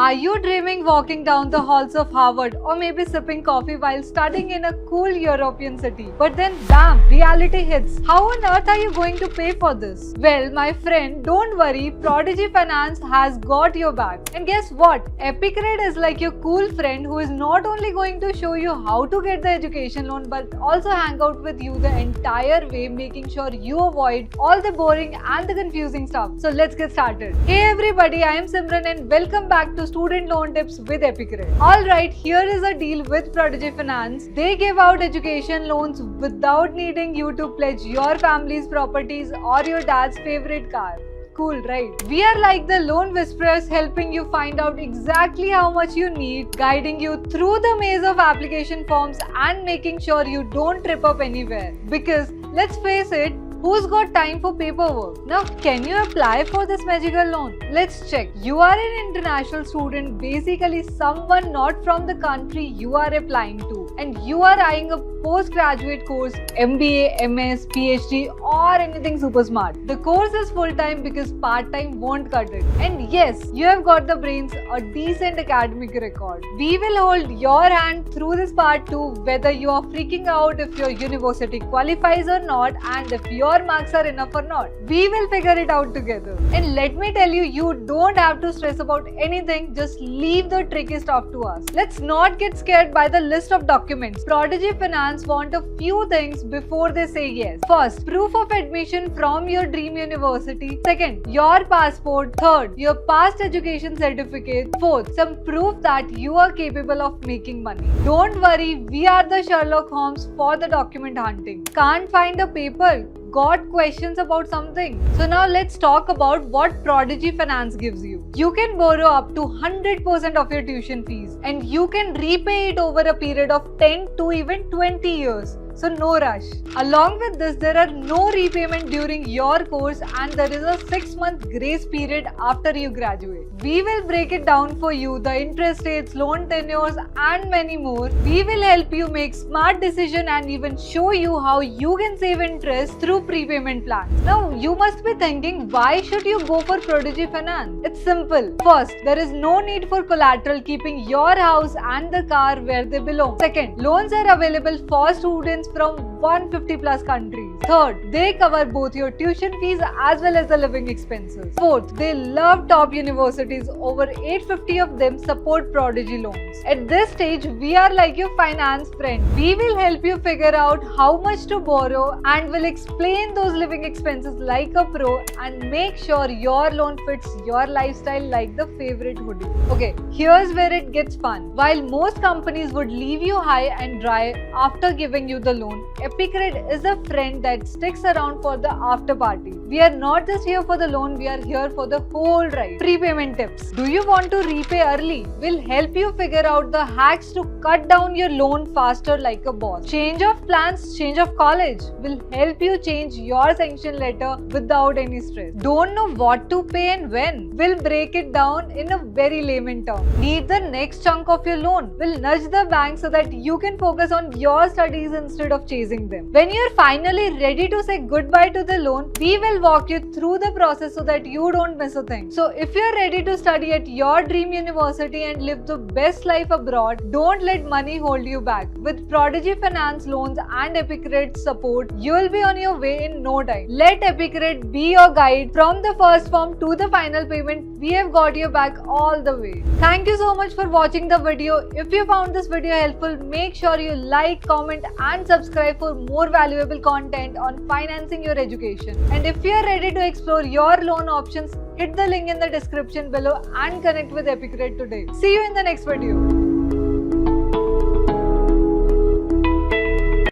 Are you dreaming walking down the halls of Harvard or maybe sipping coffee while studying in a cool European city? But then bam, reality hits. How on earth are you going to pay for this? Well, my friend, don't worry, Prodigy Finance has got your back. And guess what? Epicred is like your cool friend who is not only going to show you how to get the education loan but also hang out with you the entire way, making sure you avoid all the boring and the confusing stuff. So let's get started. Hey everybody, I am Simran and welcome back to Student Loan Tips with Epicred. Alright, here is a deal with Prodigy Finance. They give out education loans without needing you to pledge your family's properties or your dad's favorite car. Cool, right? We are like the loan whisperers, helping you find out exactly how much you need, guiding you through the maze of application forms and making sure you don't trip up anywhere. Because let's face it, who's got time for paperwork? Now, can you apply for this magical loan? Let's check. You are an international student, basically someone not from the country you are applying to, and you are eyeing a postgraduate course, MBA, MS, PhD or anything super smart. The course is full-time because part-time won't cut it. And yes, you have got the brains, a decent academic record. We will hold your hand through this part too, whether you are freaking out if your university qualifies or not and if your marks are enough or not. We will figure it out together. And let me tell you, you don't have to stress about anything, just leave the tricky stuff to us. Let's not get scared by the list of documents. Prodigy Finance want a few things before they say yes. First, proof of admission from your dream university. Second, your passport. Third, your past education certificate. Fourth, some proof that you are capable of making money. Don't worry, we are the Sherlock Holmes for the document hunting. Can't find a paper? Got questions about something? So now let's talk about what Prodigy Finance gives you. You can borrow up to 100% of your tuition fees and you can repay it over a period of 10 to even 20 years. So no rush. Along with this, there are no repayment during your course and there is a 6-month grace period after you graduate. We will break it down for you, the interest rates, loan tenures and many more. We will help you make smart decisions and even show you how you can save interest through prepayment plans. Now you must be thinking, why should you go for Prodigy Finance? It's simple. First, there is no need for collateral, keeping your house and the car where they belong. Second, loans are available for students from 150 plus countries. Third, they cover both your tuition fees as well as the living expenses. Fourth, they love top universities. Over 850 of them support Prodigy loans. At this stage, we are like your finance friend. We will help you figure out how much to borrow and will explain those living expenses like a pro and make sure your loan fits your lifestyle like the favorite hoodie. Okay, here's where it gets fun. While most companies would leave you high and dry after giving you the loan, Epicred is a friend that sticks around for the after party. We are not just here for the loan, we are here for the whole ride. Prepayment tips. Do you want to repay early? We'll help you figure out the hacks to cut down your loan faster like a boss. Change of plans, change of college. We'll help you change your sanction letter without any stress. Don't know what to pay and when? We'll break it down in a very layman term. Need the next chunk of your loan? We'll nudge the bank so that you can focus on your studies instead of chasing them. When you're finally ready to say goodbye to the loan, we will walk you through the process so that you don't miss a thing. So if you're ready to study at your dream university and live the best life abroad, don't let money hold you back. With Prodigy Finance loans and Epicred support, you'll be on your way in no time. Let Epicred be your guide from the first form to the final payment. We have got your back all the way. Thank you so much for watching the video. If you found this video helpful, make sure you like, comment and subscribe for more valuable content on financing your education. And if you are ready to explore your loan options, hit the link in the description below and connect with Epicred today. See you in the next video.